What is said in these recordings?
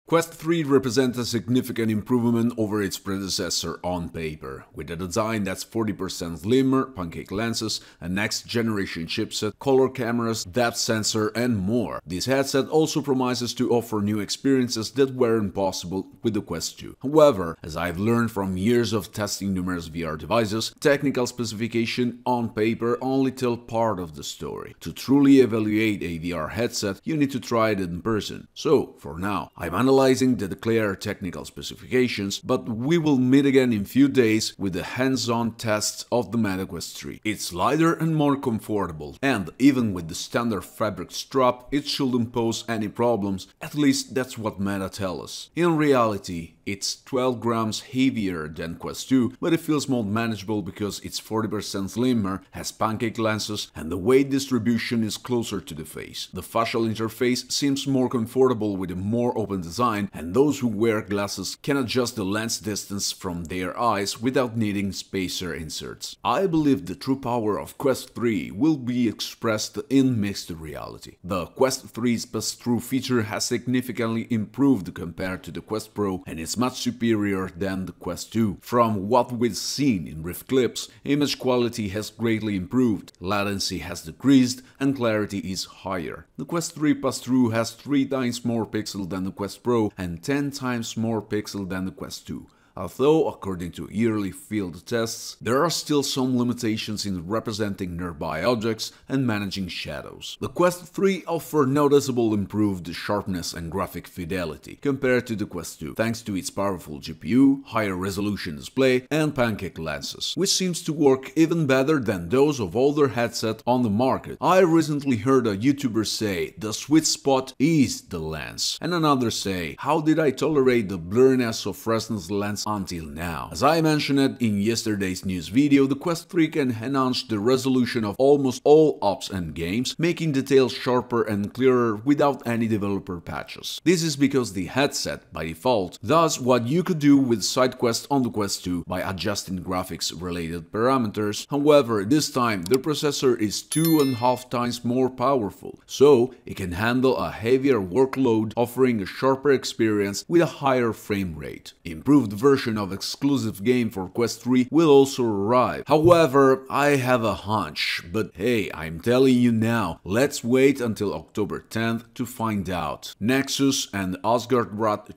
Quest 3 represents a significant improvement over its predecessor on paper, with a design that's 40% slimmer, pancake lenses, a next-generation chipset, color cameras, depth sensor, and more. This headset also promises to offer new experiences that weren't possible with the Quest 2. However, as I've learned from years of testing numerous VR devices, technical specifications on paper only tell part of the story. To truly evaluate a VR headset, you need to try it in person. So, for now, I'm analyzing the declared technical specifications, but we will meet again in few days with the hands-on tests of the Meta Quest 3. It's lighter and more comfortable, and even with the standard fabric strap, it shouldn't pose any problems, at least that's what Meta tells us. In reality, it's 12 grams heavier than Quest 2, but it feels more manageable because it's 40% slimmer, has pancake lenses, and the weight distribution is closer to the face. The facial interface seems more comfortable with a more open design, and those who wear glasses can adjust the lens distance from their eyes without needing spacer inserts. I believe the true power of Quest 3 will be expressed in mixed reality. The Quest 3's pass-through feature has significantly improved compared to the Quest Pro, and is much superior than the Quest 2. From what we've seen in brief clips, image quality has greatly improved, latency has decreased, and clarity is higher. The Quest 3 pass-through has 3 times more pixels than the Quest Pro and 10 times more pixels than the Quest 2. Although, according to yearly field tests, there are still some limitations in representing nearby objects and managing shadows. The Quest 3 offers noticeable improved sharpness and graphic fidelity compared to the Quest 2, thanks to its powerful GPU, higher resolution display, and pancake lenses, which seems to work even better than those of older headsets on the market. I recently heard a YouTuber say, "The sweet spot is the lens," and another say, "How did I tolerate the blurriness of Fresnel's lens until now?" As I mentioned in yesterday's news video, the Quest 3 can enhance the resolution of almost all apps and games, making details sharper and clearer without any developer patches. This is because the headset, by default, does what you could do with SideQuest on the Quest 2 by adjusting graphics-related parameters. However, this time the processor is 2.5 times more powerful, so it can handle a heavier workload, offering a sharper experience with a higher frame rate. Improved version of exclusive game for Quest 3 will also arrive. However, I have a hunch, but hey, I'm telling you now, let's wait until October 10th to find out. Nexus and Asgard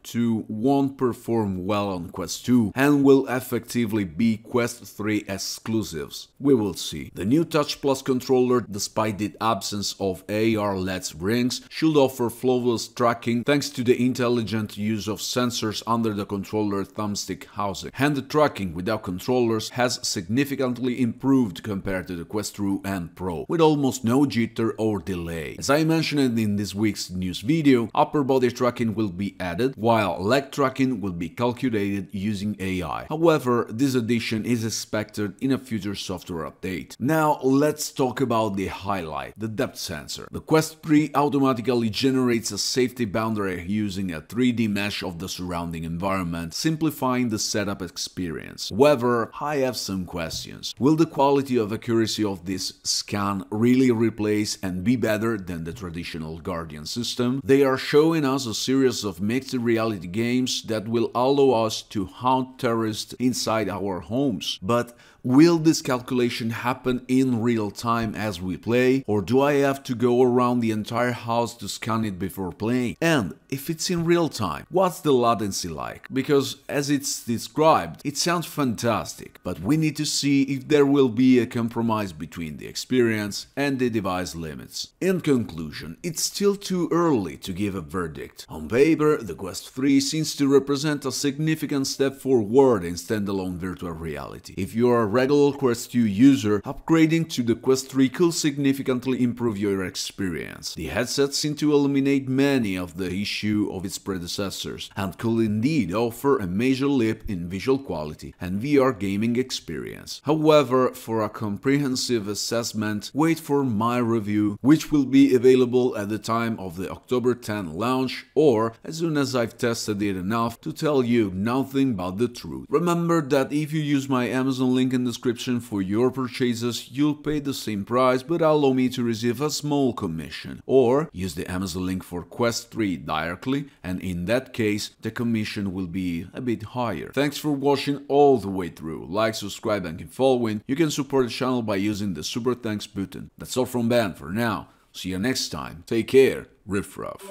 2 won't perform well on Quest 2 and will effectively be Quest 3 exclusives. We will see. The new Touch Plus controller, despite the absence of AR-LED rings, should offer flawless tracking thanks to the intelligent use of sensors under the controller thumbstick housing. Hand tracking without controllers has significantly improved compared to the Quest 2 and Pro, with almost no jitter or delay. As I mentioned in this week's news video, upper body tracking will be added, while leg tracking will be calculated using AI. However, this addition is expected in a future software update. Now let's talk about the highlight, the depth sensor. The Quest 3 automatically generates a safety boundary using a 3D mesh of the surrounding environment, simplifying the setup experience. However, I have some questions. Will the quality of accuracy of this scan really replace and be better than the traditional Guardian system? They are showing us a series of mixed reality games that will allow us to hunt terrorists inside our homes. But will this calculation happen in real time as we play, or do I have to go around the entire house to scan it before playing? And if it's in real time, what's the latency like? Because as it's described, it sounds fantastic, but we need to see if there will be a compromise between the experience and the device limits. In conclusion, it's still too early to give a verdict. On paper, the Quest 3 seems to represent a significant step forward in standalone virtual reality. If you are a regular Quest 2 user, upgrading to the Quest 3 could significantly improve your experience. The headset seems to eliminate many of the issues of its predecessors and could indeed offer a major leap in visual quality and VR gaming experience. However, for a comprehensive assessment, wait for my review, which will be available at the time of the October 10 launch or as soon as I've tested it enough to tell you nothing but the truth. Remember that if you use my Amazon link in in description for your purchases. You'll pay the same price but allow me to receive a small commission. Or use the Amazon link for Quest 3 directly, and in that case the commission will be a bit higher. Thanks for watching all the way through. Like, subscribe and keep following. You can support the channel by using the super thanks button. That's all from Ben for now. See you next time. Take care, Riff Raff.